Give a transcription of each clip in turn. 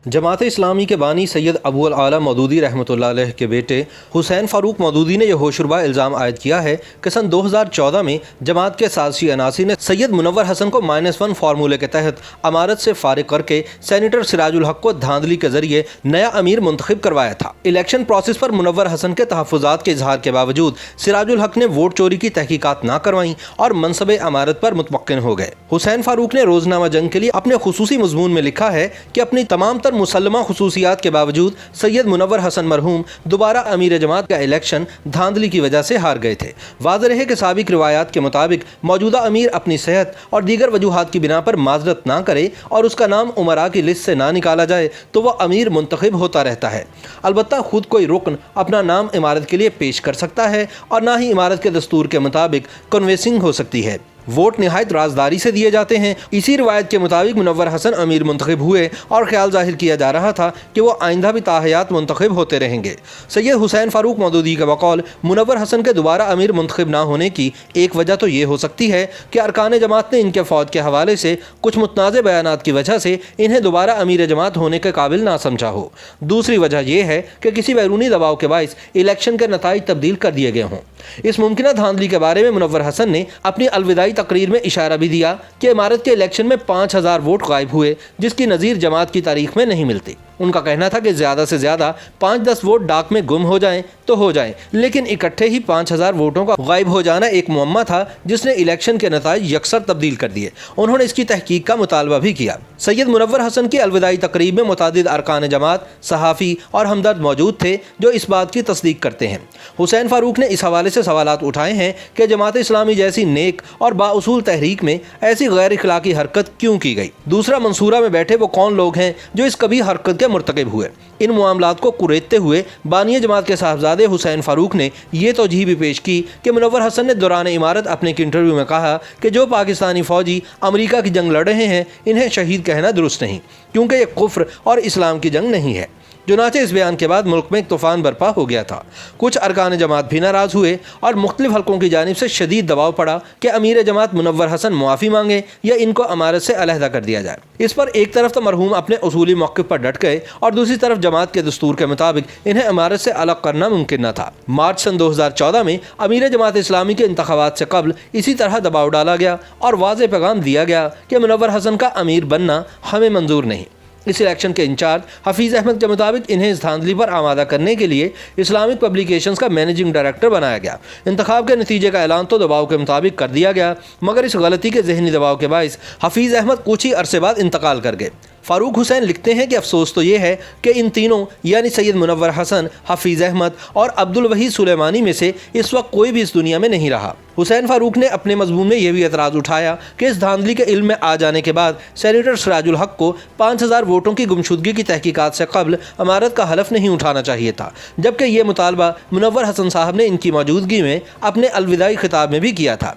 جماعت اسلامی کے بانی سید ابو العالی مودودی رحمۃ اللہ علیہ کے بیٹے حسین فاروق مودودی نے یہ ہوشربا الزام عائد کیا ہے کہ سن 2014 میں جماعت کے سازشی عناصر نے سید منور حسن کو -1 فارمولے کے تحت امارت سے فارغ کر کے سینیٹر سراج الحق کو دھاندلی کے ذریعے نیا امیر منتخب کروایا تھا۔ الیکشن پروسیس پر منور حسن کے تحفظات کے اظہار کے باوجود سراج الحق نے ووٹ چوری کی تحقیقات نہ کروائیں اور منصب امارت پر مطمئن ہو گئے۔ حسین فاروق نے روزنامہ جنگ کے لیے اپنے خصوصی مضمون میں لکھا ہے کہ اپنی تمام تر مسلمہ خصوصیات کے باوجود سید منور حسن مرحوم دوبارہ امیر جماعت کا الیکشن دھاندلی کی وجہ سے ہار گئے تھے۔ واضح رہے کہ سابق روایات کے مطابق موجودہ امیر اپنی صحت اور دیگر وجوہات کی بنا پر معذرت نہ کرے اور اس کا نام امراء کی لسٹ سے نہ نکالا جائے تو وہ امیر منتخب ہوتا رہتا ہے۔ البتہ خود کوئی رکن اپنا نام امارت کے لیے پیش کر سکتا ہے اور نہ ہی امارت کے دستور کے مطابق کنوینسنگ ہو سکتی ہے۔ ووٹ نہایت رازداری سے دیے جاتے ہیں۔ اسی روایت کے مطابق منور حسن امیر منتخب ہوئے اور خیال ظاہر کیا جا رہا تھا کہ وہ آئندہ بھی تاحیات منتخب ہوتے رہیں گے۔ سید حسین فاروق مودودی کے بقول منور حسن کے دوبارہ امیر منتخب نہ ہونے کی ایک وجہ تو یہ ہو سکتی ہے کہ ارکان جماعت نے ان کے فوج کے حوالے سے کچھ متنازع بیانات کی وجہ سے انہیں دوبارہ امیر جماعت ہونے کے قابل نہ سمجھا ہو۔ دوسری وجہ یہ ہے کہ کسی بیرونی دباؤ کے باعث الیکشن کے نتائج تبدیل کر دیے گئے ہوں۔ اس ممکنہ دھاندلی کے بارے میں منور حسن نے اپنی الوداعی تقریر میں اشارہ بھی دیا کہ امارت کے الیکشن میں 5000 ووٹ غائب ہوئے، جس کی نظیر جماعت کی تاریخ میں نہیں ملتی۔ ان کا کہنا تھا کہ زیادہ سے زیادہ 5-10 ووٹ ڈاک میں گم ہو جائیں تو ہو جائیں، لیکن اکٹھے ہی 5000 ووٹوں کا غائب ہو جانا ایک معمہ تھا جس نے الیکشن کے نتائج یکسر تبدیل کر دیے۔ انہوں نے اس کی تحقیق کا مطالبہ بھی کیا۔ سید منور حسن کی الوداعی تقریب میں متعدد ارکان جماعت، صحافی اور ہمدرد موجود تھے جو اس بات کی تصدیق کرتے ہیں۔ حسین فاروق نے اس حوالے سے سوالات اٹھائے ہیں کہ جماعت اسلامی جیسی نیک اور بااصول تحریک میں ایسی غیر اخلاقی حرکت کیوں کی گئی؟ دوسرا، منصورہ میں بیٹھے وہ کون لوگ ہیں جو اس کبھی حرکت کے مرتکب ہوئے؟ ان معاملات کو کریدتے ہوئے بانی جماعت کے صاحبزادے حسین فاروق نے یہ توجیہ بھی پیش کی کہ منور حسن نے دوران امارت اپنے ایک انٹرویو میں کہا کہ جو پاکستانی فوجی امریکہ کی جنگ لڑ رہے ہیں انہیں شہید کہنا درست نہیں، کیونکہ یہ کفر اور اسلام کی جنگ نہیں ہے۔ چنانچہ اس بیان کے بعد ملک میں ایک طوفان برپا ہو گیا تھا۔ کچھ ارکان جماعت بھی ناراض ہوئے اور مختلف حلقوں کی جانب سے شدید دباؤ پڑا کہ امیر جماعت منور حسن معافی مانگے یا ان کو امارت سے علیحدہ کر دیا جائے۔ اس پر ایک طرف تو مرحوم اپنے اصولی موقف پر ڈٹ گئے اور دوسری طرف جماعت کے دستور کے مطابق انہیں امارت سے الگ کرنا ممکن نہ تھا۔ مارچ سن 2014 میں امیر جماعت اسلامی کے انتخابات سے قبل اسی طرح دباؤ ڈالا گیا اور واضح پیغام دیا گیا کہ منور حسن کا امیر بننا ہمیں منظور نہیں۔ اس الیکشن کے انچارج حفیظ احمد کے مطابق انہیں اس دھاندلی پر آمادہ کرنے کے لیے اسلامک پبلیکیشنز کا مینیجنگ ڈائریکٹر بنایا گیا۔ انتخاب کے نتیجے کا اعلان تو دباؤ کے مطابق کر دیا گیا، مگر اس غلطی کے ذہنی دباؤ کے باعث حفیظ احمد کچھ ہی عرصے بعد انتقال کر گئے۔ فاروق حسین لکھتے ہیں کہ افسوس تو یہ ہے کہ ان تینوں یعنی سید منور حسن، حفیظ احمد اور عبدالوحید سلیمانی میں سے اس وقت کوئی بھی اس دنیا میں نہیں رہا۔ حسین فاروق نے اپنے مضمون میں یہ بھی اعتراض اٹھایا کہ اس دھاندلی کے علم میں آ جانے کے بعد سینیٹر سراج الحق کو 5000 ووٹوں کی گمشدگی کی تحقیقات سے قبل امارت کا حلف نہیں اٹھانا چاہیے تھا، جبکہ یہ مطالبہ منور حسن صاحب نے ان کی موجودگی میں اپنے الوداعی خطاب میں بھی کیا تھا۔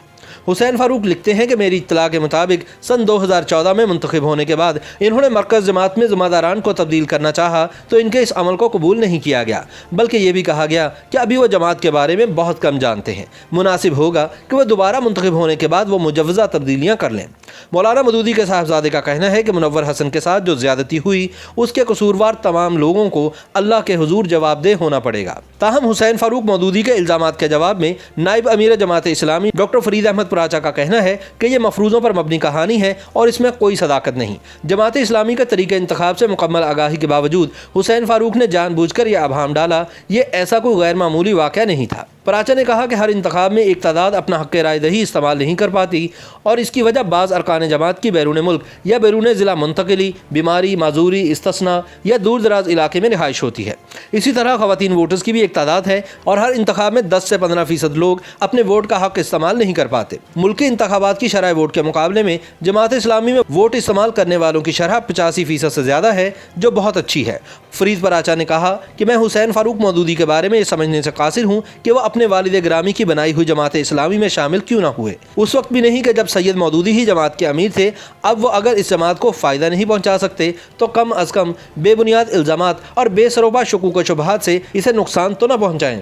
حسین فاروق لکھتے ہیں کہ میری اطلاع کے مطابق سن 2014 میں منتخب ہونے کے بعد انہوں نے مرکز جماعت میں ذمہ داران کو تبدیل کرنا چاہا تو ان کے اس عمل کو قبول نہیں کیا گیا، بلکہ یہ بھی کہا گیا کہ ابھی وہ جماعت کے بارے میں بہت کم جانتے ہیں، مناسب ہوگا کہ وہ دوبارہ منتخب ہونے کے بعد وہ مجوزہ تبدیلیاں کر لیں۔ مولانا مودودی کے صاحبزادے کا کہنا ہے کہ منور حسن کے ساتھ جو زیادتی ہوئی اس کے قصوروار تمام لوگوں کو اللہ کے حضور جواب دہ ہونا پڑے گا۔ تاہم حسین فاروق مودودی کے الزامات کے جواب میں نائب امیر جماعت اسلامی ڈاکٹر فرید احمد پراچا کا کہنا ہے کہ یہ مفروضوں پر مبنی کہانی ہے اور اس میں کوئی صداقت نہیں۔ جماعت اسلامی کے طریقہ انتخاب سے مکمل آگاہی کے باوجود حسین فاروق نے جان بوجھ کر یہ ابہام ڈالا، یہ ایسا کوئی غیر معمولی واقعہ نہیں تھا۔ پراچا نے کہا کہ ہر انتخاب میں ایک تعداد اپنا حق رائے دہی استعمال نہیں کر پاتی اور اس کی وجہ بعض ارکان جماعت کی بیرون ملک یا بیرون ضلع منتقلی، بیماری، معذوری، استثناء یا دور دراز علاقے میں رہائش ہوتی ہے۔ اسی طرح خواتین ووٹرز کی بھی ایک تعداد ہے اور ہر انتخاب میں 10 سے 15% لوگ اپنے ووٹ کا حق استعمال نہیں کر پاتے۔ ملکی انتخابات کی شرح ووٹ کے مقابلے میں جماعت اسلامی میں ووٹ استعمال کرنے والوں کی شرح 85% سے زیادہ ہے، جو بہت اچھی ہے۔ فرید پراچا نے کہا کہ میں حسین فاروق مودودی کے بارے میں یہ سمجھنے سے قاصر ہوں کہ وہ اپنے والد گرامی کی بنائی ہوئی جماعت اسلامی میں شامل کیوں نہ ہوئے۔ اس وقت بھی نہیں کہ جب سید مودودی ہی جماعت کے امیر تھے۔ اب وہ اگر اس جماعت کو فائدہ نہیں پہنچا سکتے تو کم از کم بے بنیاد الزامات اور بے سروپا شکوک و شبہات سے اسے نقصان تو نہ پہنچائیں۔